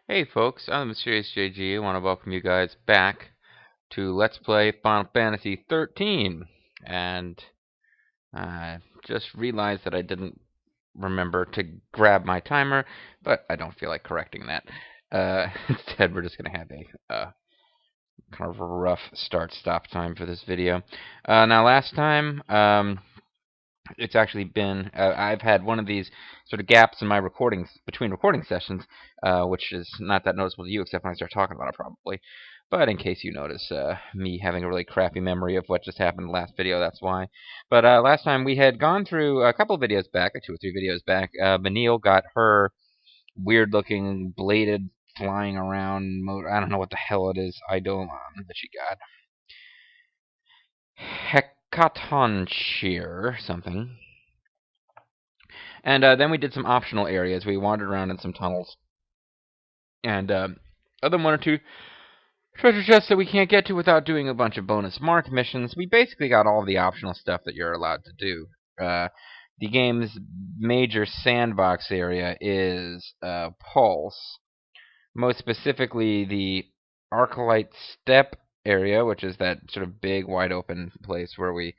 Hey folks, I'm the Mysterious JG. I want to welcome you guys back to Let's Play Final Fantasy XIII. And I just realized that I didn't remember to grab my timer, but I don't feel like correcting that. Instead, we're just going to have a kind of a rough start-stop time for this video. Now, last time, it's actually been I've had one of these sort of gaps in my recordings between recording sessions, which is not that noticeable to you except when I start talking about it probably. But in case you notice me having a really crappy memory of what just happened in the last video, that's why. But last time we had gone through a couple of videos back, 2 or 3 videos back. Vanille got her weird-looking bladed flying around motor. I don't know what the hell it is. Eidolon that she got. Hecaton shear something. And then we did some optional areas. We wandered around in some tunnels. And other than 1 or 2 treasure chests that we can't get to without doing a bunch of bonus mark missions, we basically got all the optional stuff that you're allowed to do. The game's major sandbox area is Pulse. Most specifically, the Arclight Steppe area, which is that sort of big, wide open place where we,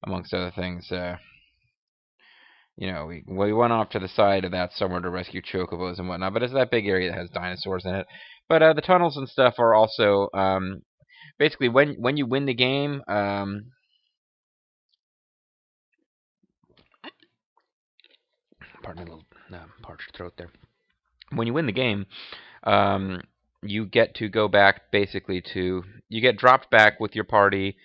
amongst other things, we went off to the side of that somewhere to rescue chocobos and whatnot, but it's that big area that has dinosaurs in it. But the tunnels and stuff are also basically when you win the game. Pardon my little parched throat there. When you win the game, you get to go back basically to you get dropped back with your party.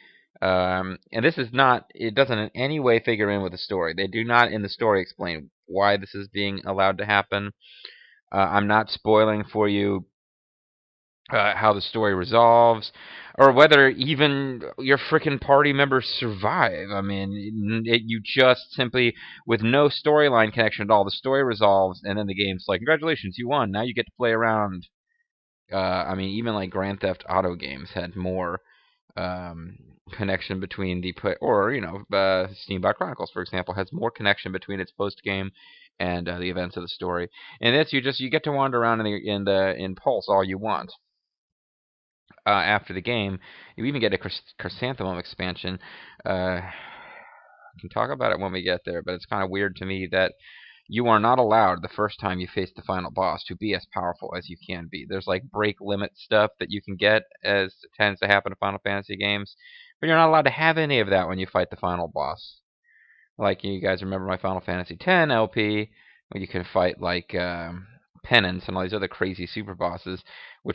And this is not, it doesn't in any way figure in with the story. They do not in the story explain why this is being allowed to happen. I'm not spoiling for you how the story resolves, or whether even your frickin' party members survive. I mean, you just simply, with no storyline connection at all, the story resolves, and then the game's like, congratulations, you won. Now you get to play around. I mean, even like Grand Theft Auto games had more connection between the Steamboat Chronicles, for example, has more connection between its post game and the events of the story. And this, you get to wander around in Pulse all you want. After the game, you even get a Chrysanthemum expansion. I can talk about it when we get there, but it's kind of weird to me that you are not allowed the first time you face the final boss to be as powerful as you can be. There's like break limit stuff that you can get, as tends to happen in Final Fantasy games, but you're not allowed to have any of that when you fight the final boss. Like, you guys remember my Final Fantasy X LP, where you can fight like Penance and all these other crazy super bosses,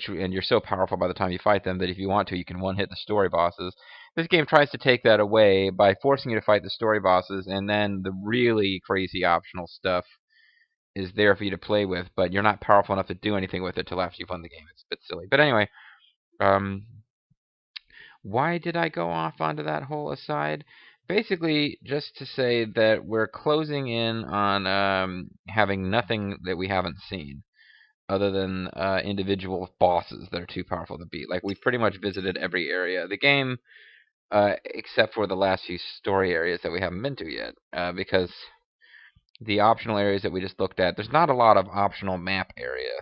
and you're so powerful by the time you fight them that if you want to, you can one-hit the story bosses. This game tries to take that away by forcing you to fight the story bosses, and then the really crazy optional stuff is there for you to play with, but you're not powerful enough to do anything with it till after you've won the game. It's a bit silly. But anyway, why did I go off onto that whole aside? Basically, just to say that we're closing in on having nothing that we haven't seen, other than individual bosses that are too powerful to beat. Like, we've pretty much visited every area of the game, except for the last few story areas that we haven't been to yet, because the optional areas that we just looked at, there's not a lot of optional map area.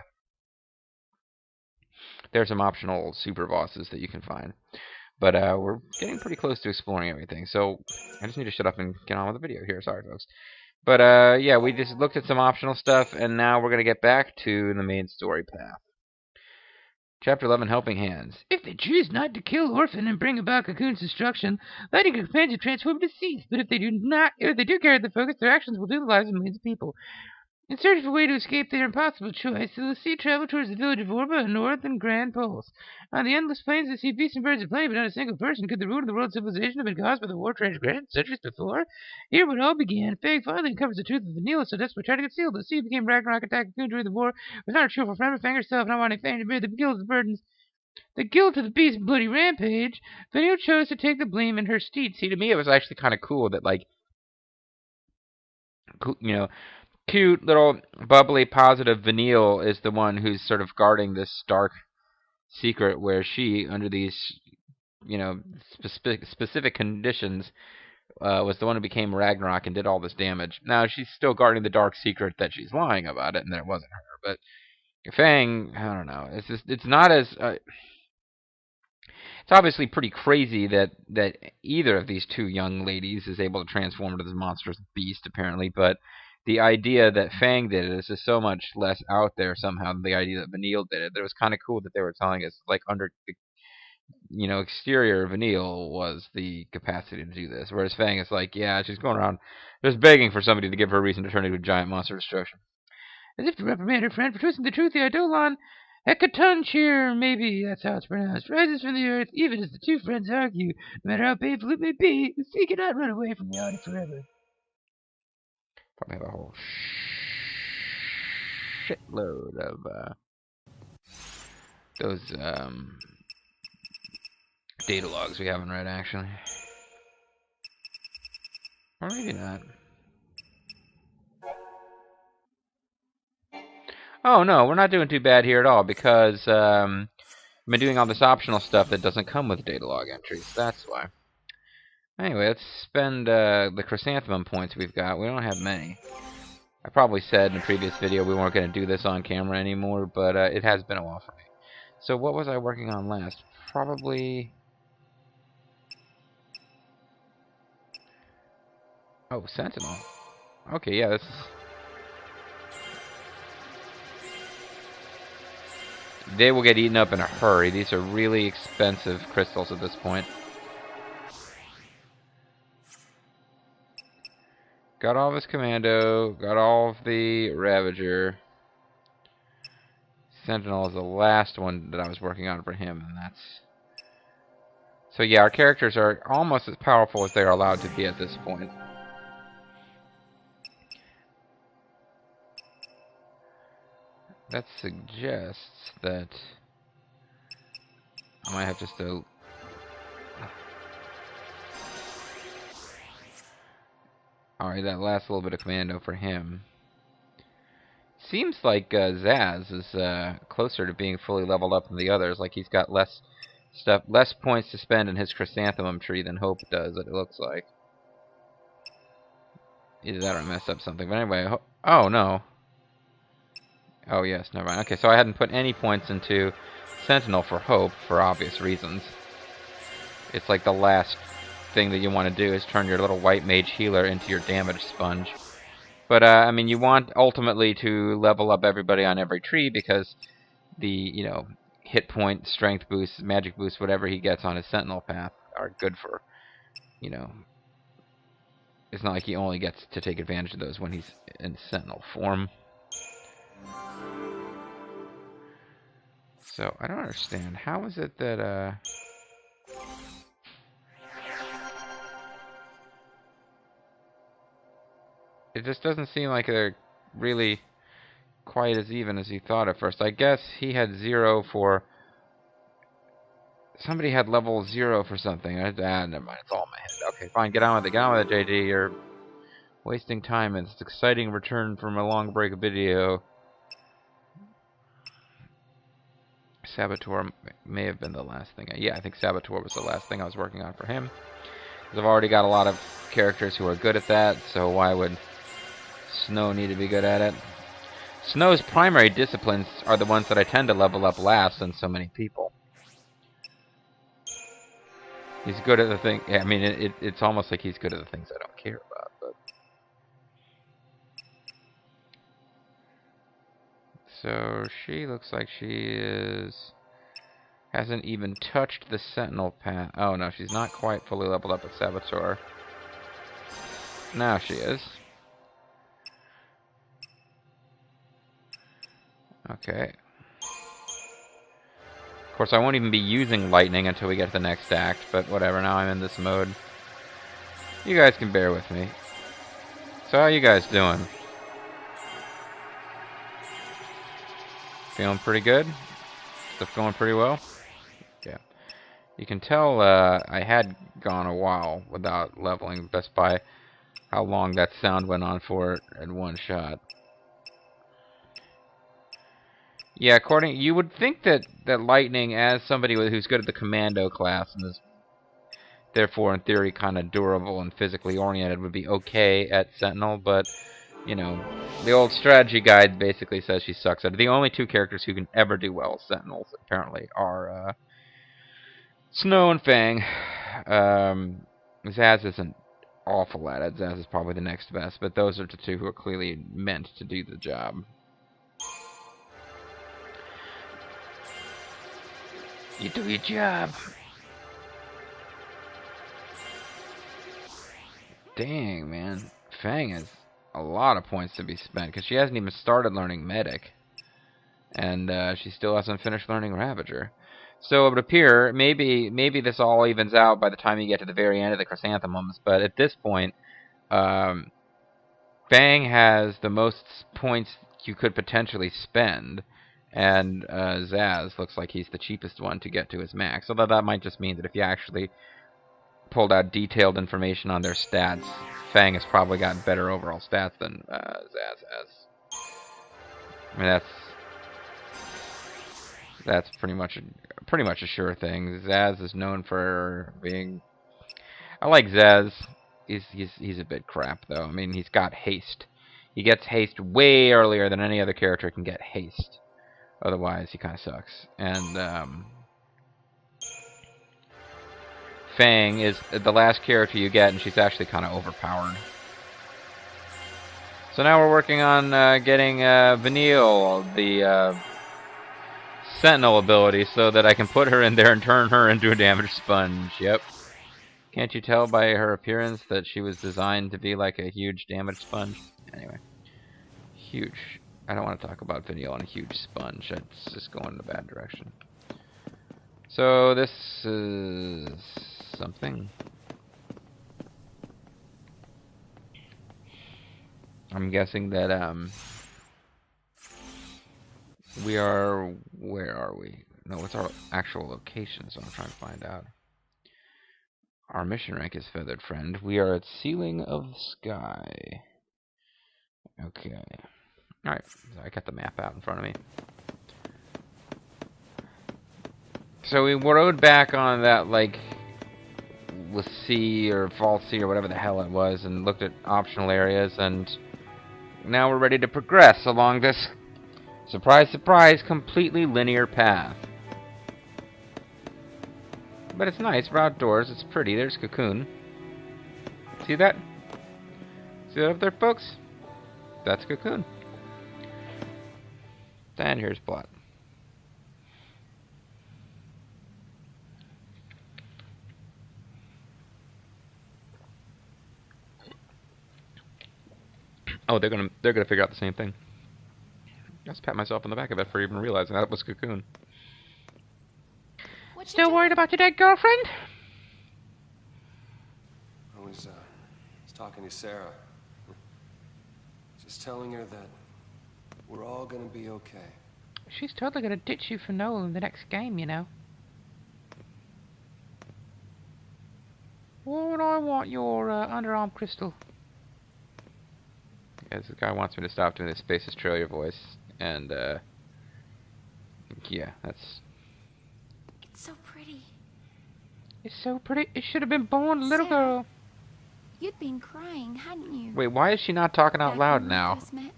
There's some optional super bosses that you can find. But we're getting pretty close to exploring everything, so I just need to shut up and get on with the video here. Sorry, folks. But yeah, we just looked at some optional stuff, and now we're going to get back to the main story path. Chapter 11, Helping Hands. If they choose not to kill Orphan and bring about Cocoon's destruction, letting her companions transform to cease. But if they do carry the focus, their actions will do the lives of millions of people. In search of a way to escape their impossible choice, the Lassie travel towards the village of Orba, north and Grand Pulse. On the endless plains, they see beasts and birds of prey, but not a single person. Could the ruin of the world's civilization have been caused by the war transgression centuries before? Here it all began. Faye finally uncovers the truth of Vanille, so desperate trying to conceal. The sea became Ragnarok attack Cocoon during the war. Was not a truthful friend, but Fang herself, not wanting Fang to bear the guilt of the burdens. The guilt of the beast's bloody rampage. Vanille chose to take the blame in her steed. See, to me, it was actually kind of cool that, like, cute, little, bubbly, positive Vanille is the one who's sort of guarding this dark secret, where she, under these, specific conditions, was the one who became Ragnarok and did all this damage. Now, she's still guarding the dark secret that she's lying about it, and that it wasn't her, but Fang, I don't know. It's not as it's obviously pretty crazy that either of these two young ladies is able to transform into this monstrous beast, apparently. But the idea that Fang did it is just so much less out there somehow than the idea that Vanille did it. It was kind of cool that they were telling us, like, under the exterior Vanille was the capacity to do this, whereas Fang is like, yeah, she's going around just begging for somebody to give her a reason to turn into a giant monster of destruction. As if to reprimand her friend for twisting the truth, the Eidolon Hecatoncheer, maybe that's how it's pronounced, rises from the earth, even as the two friends argue. No matter how painful it may be, the sea cannot run away from reality forever. Probably have a whole shitload of those data logs we haven't read, actually. Or maybe not. Oh, no, we're not doing too bad here at all, because I've been doing all this optional stuff that doesn't come with data log entries. That's why. Anyway, let's spend the chrysanthemum points we've got. We don't have many. I probably said in a previous video we weren't going to do this on camera anymore, but it has been a while for me. So what was I working on last? Probably... Oh, Sentinel. Okay, yeah, this is... They will get eaten up in a hurry. These are really expensive crystals at this point. Got all of his commando. Got all of the Ravager. Sentinel is the last one that I was working on for him, and that's... So yeah, our characters are almost as powerful as they are allowed to be at this point. That suggests that I might have just to... Alright, that last little bit of commando for him. Seems like Zaz is closer to being fully leveled up than the others. Like he's got less points to spend in his chrysanthemum tree than Hope does, it looks like. Either that or I messed up something. But anyway, oh no. Oh yes, never mind. Okay, so I hadn't put any points into Sentinel for Hope for obvious reasons. It's like the last thing that you want to do is turn your little white mage healer into your damage sponge. But I mean, you want ultimately to level up everybody on every tree because the, hit point, strength boost, magic boost, whatever he gets on his Sentinel path are good for, it's not like he only gets to take advantage of those when he's in Sentinel form. So, I don't understand. How is it that, it just doesn't seem like they're really quite as even as you thought at first. I guess he had 0 for... Somebody had level 0 for something. Never mind. It's all in my head. Okay, fine. Get on with it. Get on with it, JD. You're wasting time. It's an exciting return from a long break video. Saboteur may have been the last thing. Yeah, I think Saboteur was the last thing I was working on for him. Because I've already got a lot of characters who are good at that, so why would Snow need to be good at it? Snow's primary disciplines are the ones that I tend to level up last than so many people. He's good at the thing. Yeah, I mean, it's almost like he's good at the things I don't care about. But so she looks like she hasn't even touched the Sentinel path. Oh no, she's not quite fully leveled up at Saboteur. Now she is. Okay. Of course, I won't even be using lightning until we get to the next act, but whatever, now I'm in this mode. You guys can bear with me. So how you guys doing? Feeling pretty good? Stuff going pretty well? Yeah. You can tell I had gone a while without leveling, just by how long that sound went on for in one shot. Yeah, you would think that Lightning, as somebody who's good at the commando class and is therefore in theory kind of durable and physically oriented, would be okay at Sentinel, but you know, the old strategy guide basically says she sucks at it. The only two characters who can ever do well as Sentinels, apparently, are Snow and Fang. Zaz isn't awful at it. Zaz is probably the next best, but those are the two who are clearly meant to do the job. You do your job. Dang, man. Fang has a lot of points to be spent, because she hasn't even started learning Medic. And she still hasn't finished learning Ravager. So it would appear, maybe this all evens out by the time you get to the very end of the Chrysanthemums, but at this point, Fang has the most points you could potentially spend, and Zaz looks like he's the cheapest one to get to his max. So that might just mean that if you actually pulled out detailed information on their stats, Fang has probably got better overall stats than Zaz has. I mean, that's pretty much a sure thing. Zaz is known for being. I like Zaz. He's a bit crap though. I mean, he's got haste. He gets haste way earlier than any other character can get haste. Otherwise, he kind of sucks. And Fang is the last character you get, and she's actually kind of overpowered. So now we're working on getting Vanille, the Sentinel ability, so that I can put her in there and turn her into a damage sponge. Yep. Can't you tell by her appearance that she was designed to be like a huge damage sponge? Anyway. Huge. I don't want to talk about Vanille and a huge sponge. That's just going in a bad direction. So this is something. I'm guessing that we are. Where are we? No, what's our actual location? So I'm trying to find out. Our mission rank is Feathered Friend. We are at Ceiling of the Sky. Okay. Alright, so I got the map out in front of me. So we rode back on that, like, Lassie or Falsey or whatever the hell it was, and looked at optional areas, and now we're ready to progress along this, surprise, surprise, completely linear path. But it's nice, we're outdoors, it's pretty. There's Cocoon. See that? See that up there, folks? That's Cocoon. And here's Plot. Oh, they're gonna figure out the same thing. I just pat myself on the back of it for even realizing that was Cocoon. Still worried about your dead girlfriend? I was talking to Serah. Just telling her that we're all gonna be okay. She's totally gonna ditch you for Noel in the next game, you know. Why would I want your underarm crystal? Because the guy wants me to stop doing this Space Australia voice, and yeah, that's. It's so pretty. It's so pretty. It should have been born a little Sarah, girl. You'd been crying, hadn't you? Wait, why is she not talking out Back loud when we now? first met?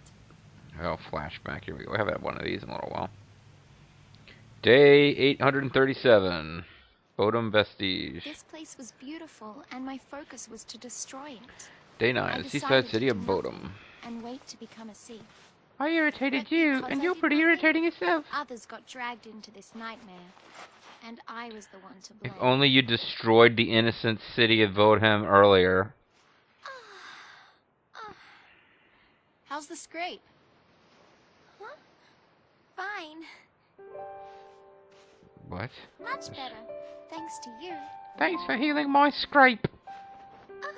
Oh, flashback. Here we go. I haven't had one of these in a little while. Day 837. Bodum Vestige. This place was beautiful, and my focus was to destroy it. Day I 9. The decided seaside to city of do Bodum. nothing And wait to become a thief. I irritated But you, because and I you're did pretty nothing, irritating yourself. Others got dragged into this nightmare, and I was the one to If blame. only you destroyed the innocent city of Vodham earlier. How's the scrape? Huh? Fine. What? Much better. Thanks to you. Thanks for healing my scrape. Ah.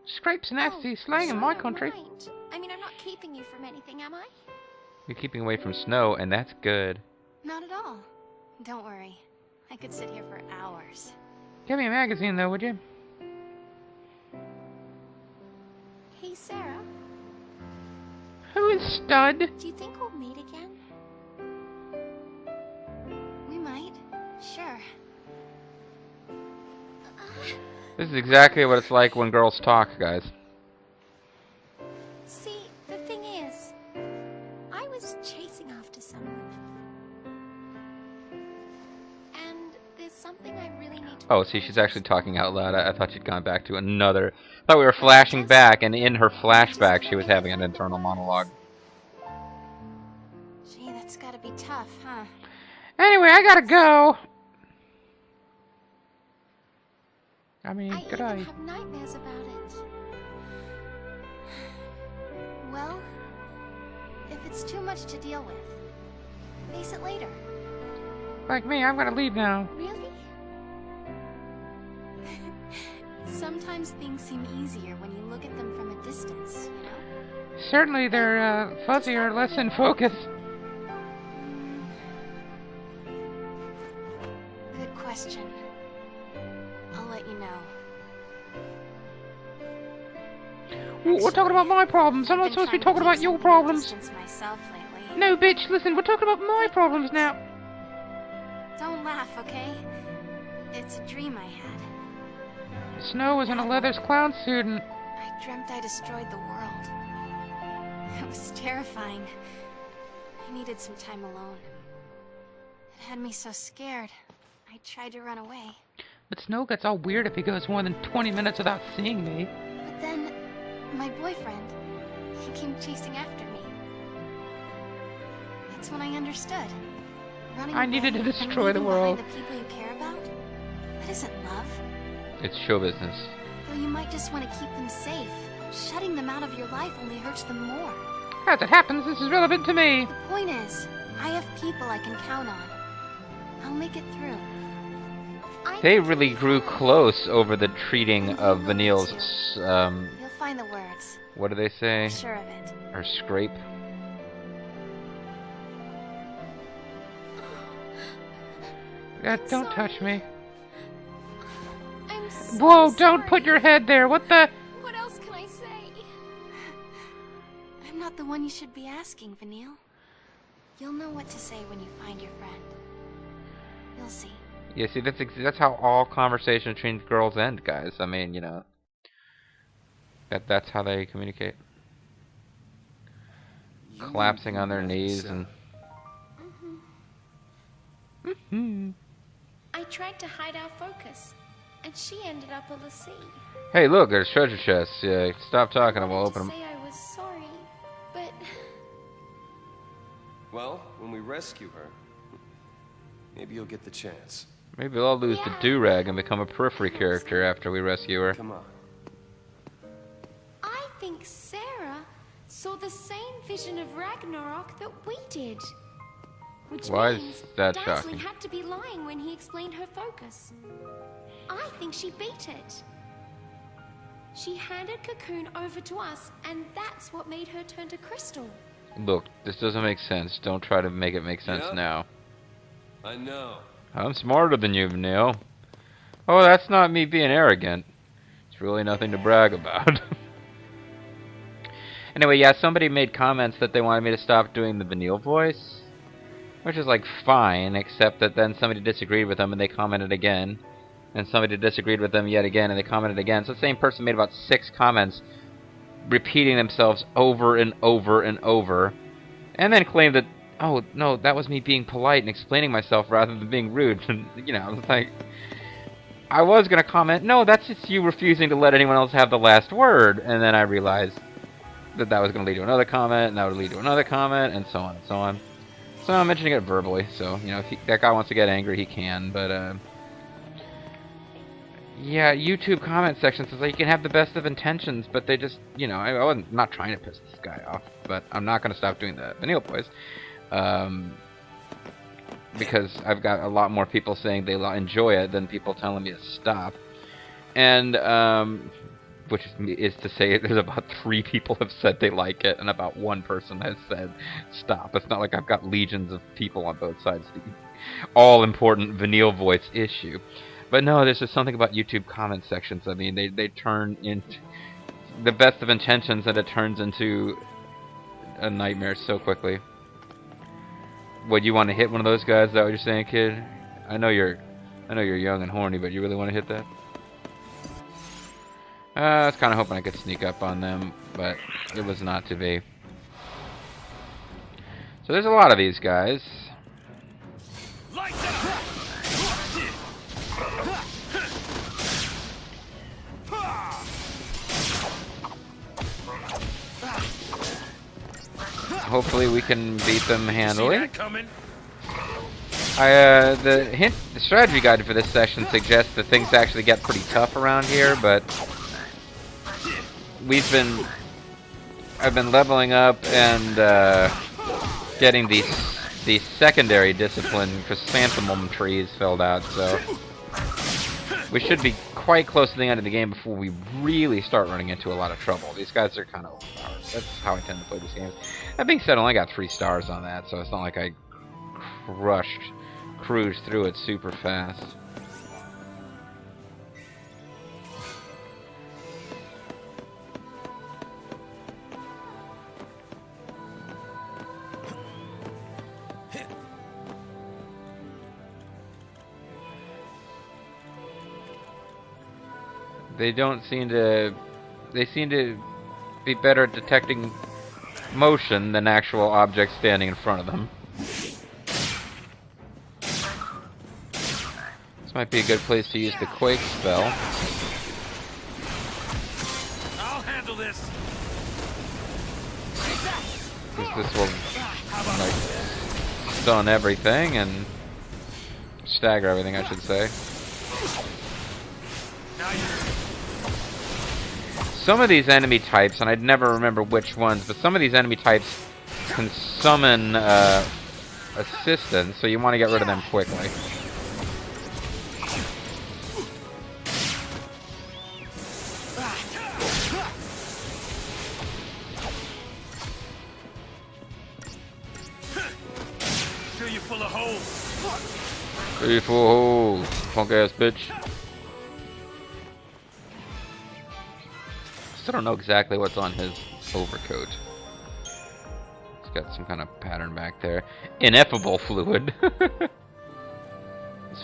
Scrape's nasty slang in so my don't country. mind. I mean, I'm not keeping you from anything, am I? You're keeping away from snow, and that's good. Not at all. Don't worry. I could sit here for hours. Give me a magazine, though, would you? Hey, Serah. Who is Stud? Do you think we'll meet again? We might. Sure. This is exactly what it's like when girls talk, guys. See, the chasing after someone. And there's something I really need to... Oh, see, she's actually talking out loud. I thought she'd gone back to another... I thought we were flashing back, and in her flashback she was having an internal monologue. Gee, that's gotta be tough, huh? Anyway, I gotta go. I mean, I good even eye. have nightmares about it. Well, if it's too much to deal with, face it later. Like me, I'm gonna leave now. Really? Sometimes things seem easier when you look at them from a distance, you know? Certainly they're fuzzier, less in focus. Good question. I'll let you know. We're talking about my problems. I'm not supposed to be talking about your problems. Distance myself lately. No, bitch, listen, we're talking about my problems now. Don't laugh, okay? It's a dream I had. Snow was in a leather clown suit and... I dreamt I destroyed the world. It was terrifying. I needed some time alone. It had me so scared. I tried to run away. But Snow gets all weird if he goes more than 20 minutes without seeing me. But then, my boyfriend, he came chasing after me. That's when I understood. Running I needed away to and destroy the leaving world. behind the people you care about? That isn't love. It's show business. Though you might just want to keep them safe. Shutting them out of your life only hurts them more. As it happens, this is relevant to me. The point is, I have people I can count on. I'll make it through. They really grew close over the treating of Vanille's, You'll find the words. what do they say? I'm sure of it. Her scrape? Don't touch me. I'm so Whoa, don't sorry. put your head there. What the... What else can I say? I'm not the one you should be asking, Vanille. You'll know what to say when you find your friend. You'll see. Yeah, see, that's how all conversations between girls end, guys. I mean, you know, that's how they communicate. Collapsing on their knees and... I tried to hide our focus, and she ended up on the sea. Hey, look, there's treasure chests. Yeah, stop talking and we'll open them. Say I was sorry, but Well, when we rescue her, maybe you'll get the chance. Maybe I'll lose the Yeah. do-rag and become a periphery character after we rescue her. Come on. I think Serah saw the same vision of Ragnarok that we did. Which Why is means that Dazzling shocking? had to be lying when he explained her focus. I think she beat it. She handed Cocoon over to us, and that's what made her turn to Crystal. Look, this doesn't make sense. Don't try to make it make sense Yeah? now. I know. I'm smarter than you, Vanille. Oh, that's not me being arrogant. It's really nothing to brag about. Anyway, yeah, somebody made comments that they wanted me to stop doing the Vanille voice. Which is, like, fine, except that then somebody disagreed with them and they commented again. And somebody disagreed with them yet again and they commented again. So the same person made about 6 comments repeating themselves over and over and over. And then claimed that, oh, no, that was me being polite and explaining myself rather than being rude. And, you know, I was like... I was going to comment, no, that's just you refusing to let anyone else have the last word. And then I realized that that was going to lead to another comment, and that would lead to another comment, and so on and so on. So I'm mentioning it verbally, so, you know, if that guy wants to get angry, he can, but, yeah, YouTube comment section says, like, you can have the best of intentions, but they just, you know, I wasn't not trying to piss this guy off, but I'm not going to stop doing the Vanille voice, because I've got a lot more people saying they enjoy it than people telling me to stop, and, which is to say there's about 3 people have said they like it, and about 1 person has said stop. It's not like I've got legions of people on both sides of the all-important Vanille voice issue. But no, there's just something about YouTube comment sections. I mean, they turn into the best of intentions, and it turns into a nightmare so quickly. Would you want to hit one of those guys? Is that what you're saying, kid? I know you're young and horny, but you really want to hit that? I was kind of hoping I could sneak up on them, but it was not to be. So there's a lot of these guys. Hopefully we can beat them handily. The strategy guide for this session suggests that things actually get pretty tough around here, but I've been leveling up and getting these secondary discipline chrysanthemum trees filled out, so we should be quite close to the end of the game before we really start running into a lot of trouble. These guys are kind of overpowered. That's how I tend to play these games. That being said, I only got 3 stars on that, so it's not like I cruised through it super fast. They seem to be better at detecting motion than actual objects standing in front of them. This might be a good place to use the Quake spell. I'll handle this. Because this will, like, stun everything and stagger everything, I should say. Some of these enemy types, and I'd never remember which ones, but some of these enemy types can summon assistance, so you want to get rid of them quickly. Fill you full of holes. Fill you full of holes, punk ass bitch. Still don't know exactly what's on his overcoat. He's got some kind of pattern back there. Ineffable fluid. This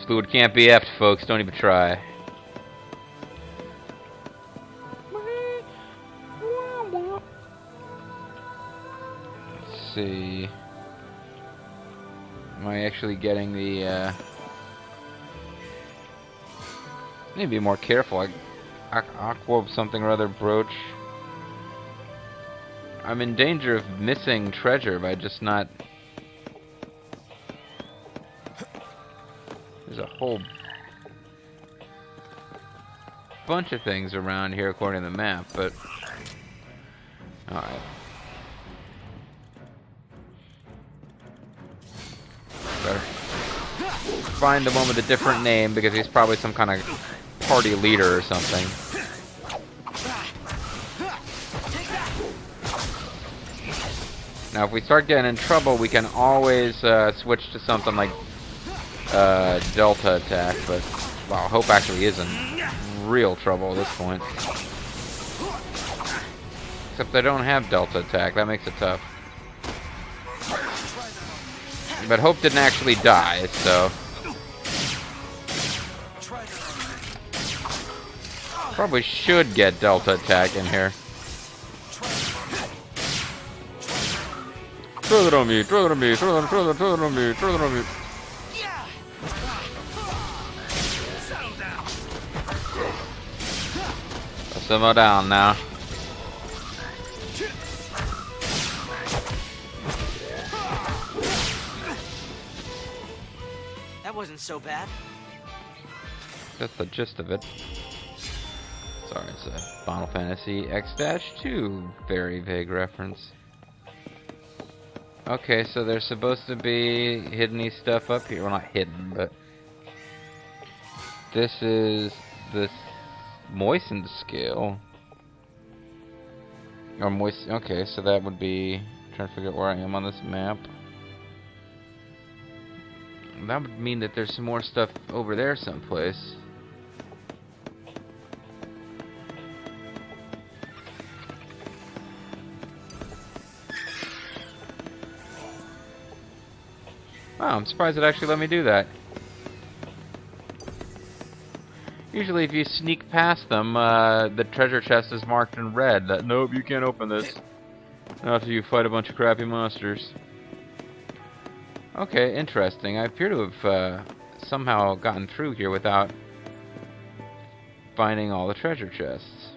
fluid can't be effed, folks. Don't even try. Let's see. Am I actually getting the... I need to be more careful. Aqua something or other brooch. I'm in danger of missing treasure by just not... There's a whole bunch of things around here according to the map, but... Alright. Better find the one with a different name because he's probably some kind of party leader or something. Now if we start getting in trouble, we can always switch to something like Delta attack, but well, I hope actually is in real trouble at this point. Except they don't have Delta attack, that makes it tough. But Hope didn't actually die, so... Probably should get Delta attack in here. Throw it on me, throw it on me, throw it on me, throw it on me. Simmer down now. That wasn't so bad. That's the gist of it. Sorry, it's a Final Fantasy X-2 very vague reference. Okay, so there's supposed to be hidden-y stuff up here. Well, not hidden, but... This is this moistened scale. Or moist... Okay, so that would be... I'm trying to figure out where I am on this map. That would mean that there's some more stuff over there someplace. Wow, I'm surprised it actually let me do that. Usually if you sneak past them, the treasure chest is marked in red. That, nope, you can't open this. Not after you fight a bunch of crappy monsters. Okay, interesting. I appear to have somehow gotten through here without finding all the treasure chests.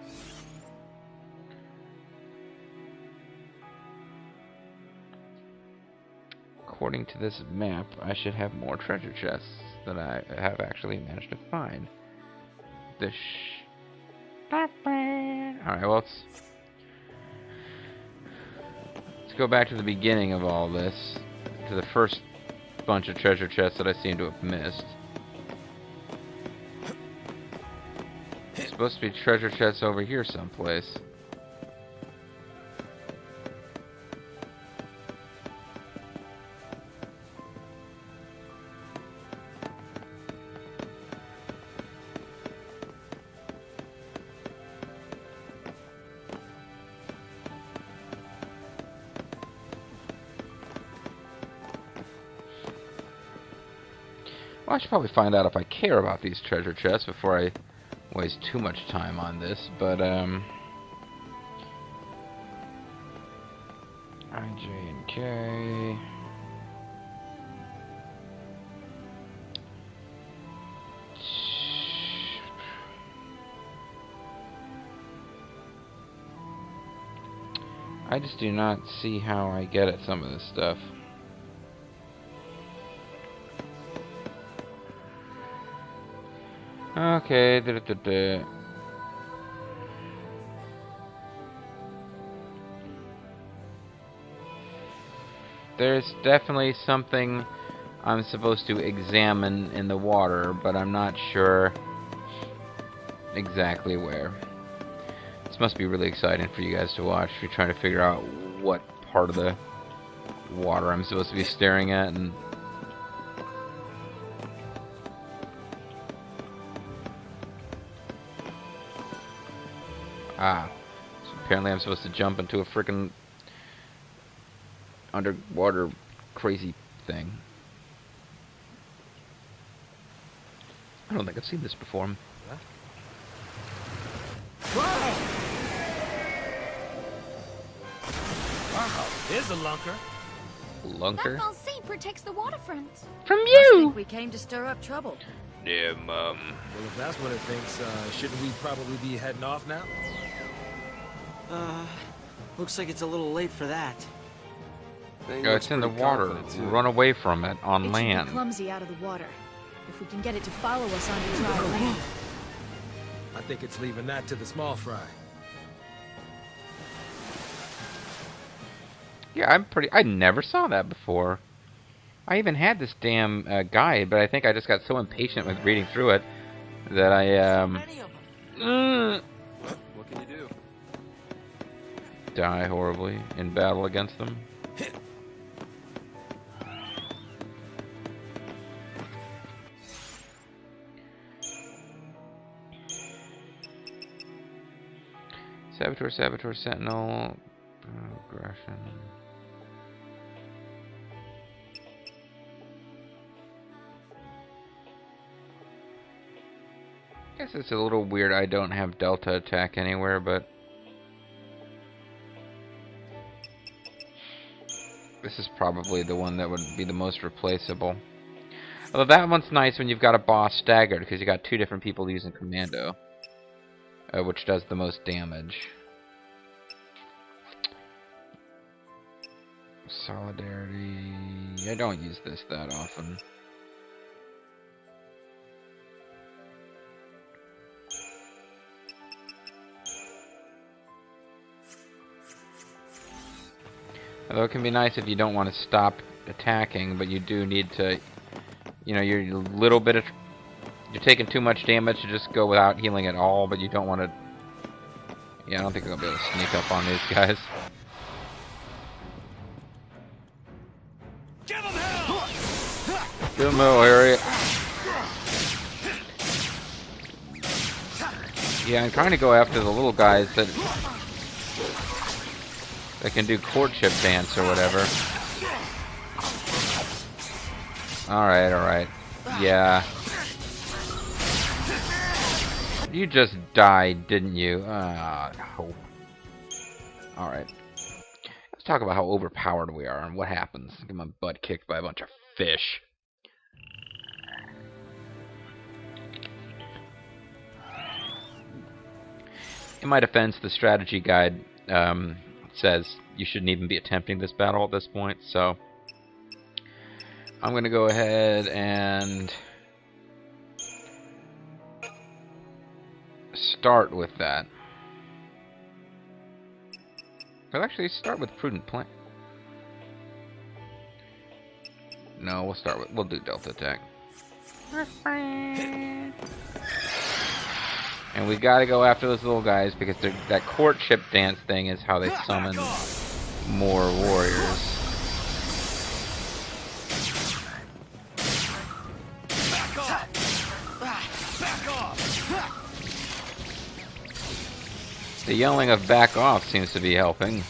According to this map, I should have more treasure chests than I have actually managed to find. Alright, well, let's go back to the beginning of all this, to the first bunch of treasure chests that I seem to have missed. There's supposed to be treasure chests over here someplace. Well, I should probably find out if I care about these treasure chests before I waste too much time on this, but, I, J, and K... I just do not see how I get at some of this stuff. Okay, There's definitely something I'm supposed to examine in the water, but I'm not sure exactly where. This must be really exciting for you guys to watch. If you're trying to figure out what part of the water I'm supposed to be staring at, and so apparently I'm supposed to jump into a frickin' underwater crazy thing. I don't think I've seen this before. Wow, here's a lunker. Lunker? That sea protects the waterfront. From I you! think we came to stir up trouble. Yeah, Well, if that's what it thinks, shouldn't we probably be heading off now? Looks like it's a little late for that. Oh, it's in the water. Run away from it on It should land. be clumsy out of the water. If we can get it to follow us onto dry land. I think it's leaving that to the small fry. Yeah, I never saw that before. I even had this damn guide, but I think I just got so impatient with reading through it that I, What can you do? die horribly in battle against them. Saboteur, Sentinel, aggression. I guess it's a little weird I don't have Delta attack anywhere, but this is probably the one that would be the most replaceable. Although that one's nice when you've got a boss staggered, because you got two different people using commando, which does the most damage. Solidarity. I don't use this that often. Although it can be nice if you don't want to stop attacking, but you do need to, you know, you're a little bit of, you're taking too much damage to just go without healing at all, but you don't want to, yeah, I don't think I'm going to be able to sneak up on these guys. Give him hell! Give them hell, Harry. Yeah, I'm trying to go after the little guys that can do courtship dance or whatever. Alright. Yeah. You just died, didn't you? Hope. Alright. Let's talk about how overpowered we are and what happens. Get my butt kicked by a bunch of fish. In my defense, the strategy guide says you shouldn't even be attempting this battle at this point, so I'm going to go ahead and start with that. I'll actually start with prudent plan. No, we'll do Delta attack. And we gotta go after those little guys because that courtship dance thing is how they summon more warriors. The yelling of back off seems to be helping.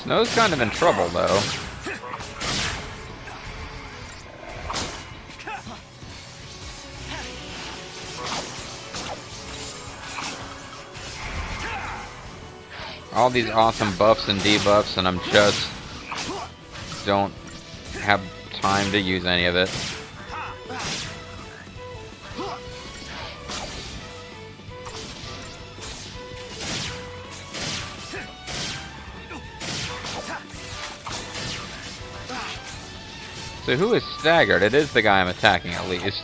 Snow's kind of in trouble, though. All these awesome buffs and debuffs, and I'm just don't have time to use any of it. So who is staggered? It is the guy I'm attacking, at least.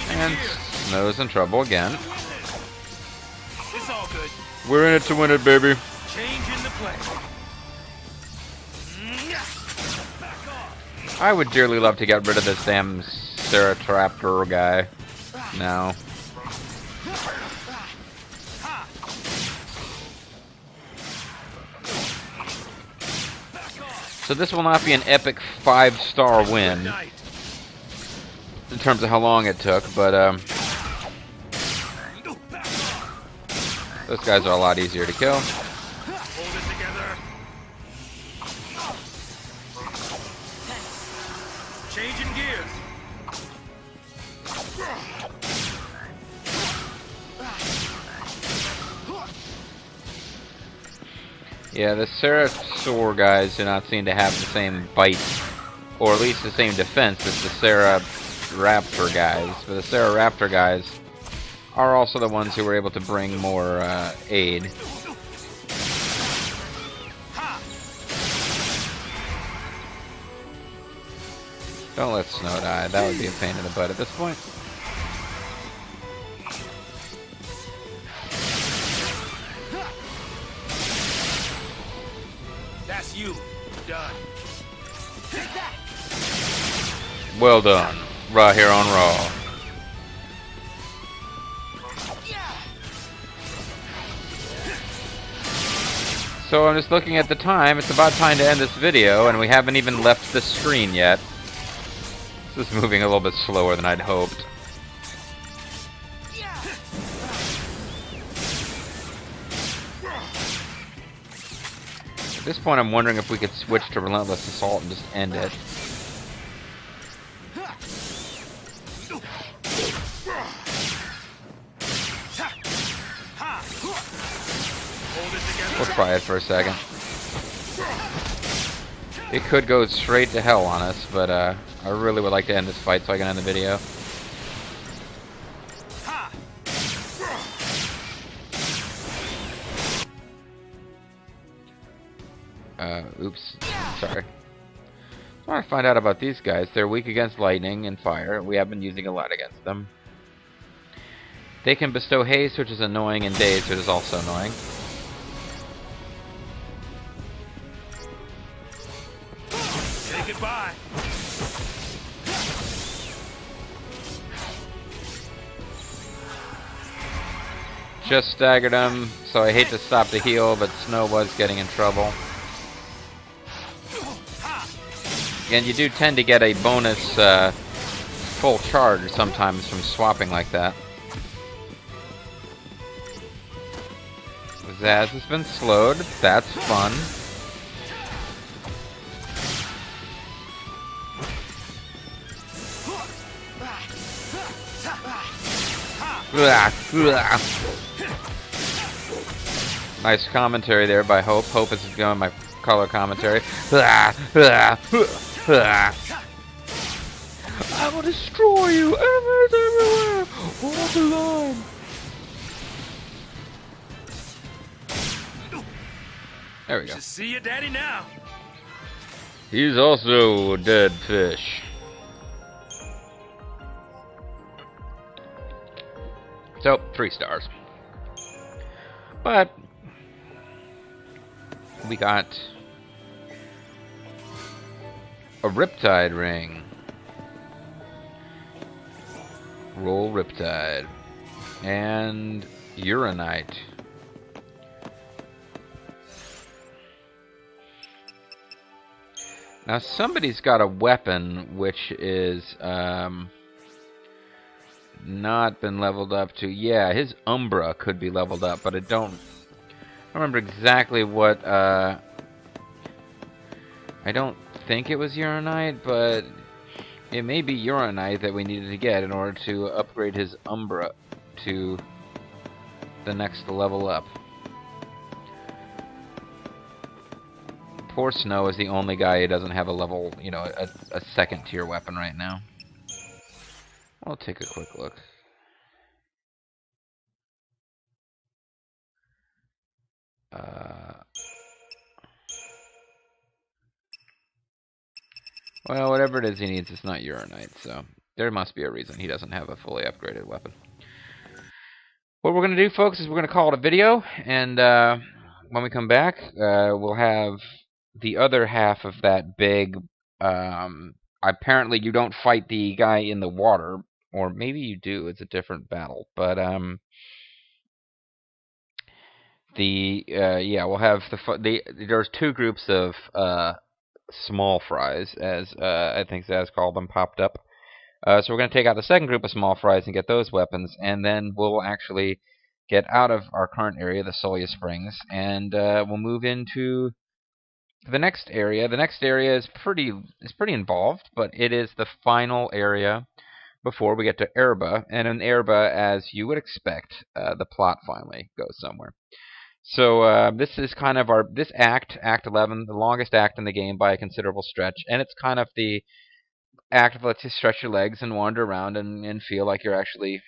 And Snow's in trouble again. It's all good. We're in it to win it, baby. Change in the play. I would dearly love to get rid of this damn Serah Traptor guy now. So this will not be an epic 5-star win in terms of how long it took, but those guys are a lot easier to kill. Hold it together. Changing gears. Yeah, the Serah Soar guys do not seem to have the same bite, or at least the same defense as the Serah Raptor guys. But the Serah Raptor guys are also the ones who were able to bring more aid. Don't let Snow die. That would be a pain in the butt at this point. That's you. Done. Well done. Right here on Raw. So I'm just looking at the time. It's about time to end this video, and we haven't even left the screen yet. This is moving a little bit slower than I'd hoped. At this point, I'm wondering if we could switch to Relentless Assault and just end it. We'll try it for a second. It could go straight to hell on us, but I really would like to end this fight so I can end the video. Oops. Sorry. I want to find out about these guys. They're weak against lightning and fire. We have been using a lot against them. They can bestow haste, which is annoying, and daze, which is also annoying. Say goodbye. Just staggered him, so I hate to stop the heal, but Snow was getting in trouble. And you do tend to get a bonus full charge sometimes from swapping like that. Zaz has been slowed. That's fun. Nice commentary there by Hope. Hope is going my color commentary. I will destroy you! Enemies everywhere! Hold the line! There we go. See you, Daddy, now. He's also a dead fish. So, 3 stars. But we got a Riptide ring. Roll Riptide. And Uranite. Now somebody's got a weapon which is not been leveled up to. Yeah, his Umbra could be leveled up, but I don't remember exactly what. I don't think it was Uranite, but it may be Uranite that we needed to get in order to upgrade his Umbra to the next level up. Poor Snow is the only guy who doesn't have a level, you know, a second tier weapon right now. I'll take a quick look. Well, whatever it is he needs, it's not Uranite, so there must be a reason he doesn't have a fully upgraded weapon. What we're going to do, folks, is we're going to call it a video, and when we come back, we'll have the other half of that big... apparently you don't fight the guy in the water, or maybe you do, it's a different battle, but yeah, we'll have there's 2 groups of small fries, as I think Zaz called them, popped up. So we're going to take out the second group of small fries and get those weapons, and then we'll actually get out of our current area, the Solia Springs, and we'll move into the next area. The next area is pretty involved, but it is the final area before we get to Erba, and in Erba, as you would expect, the plot finally goes somewhere. So this is kind of this act, Act 11, the longest act in the game by a considerable stretch, and it's kind of the act of let's just stretch your legs and wander around and feel like you're actually,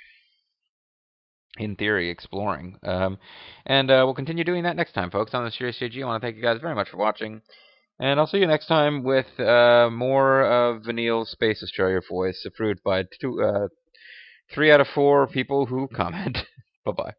in theory, exploring. And we'll continue doing that next time, folks, on the Serious JG. I want to thank you guys very much for watching, and I'll see you next time with more of Vanille's Space Destroyer voice, approved by 3 out of 4 people who comment. Bye-bye.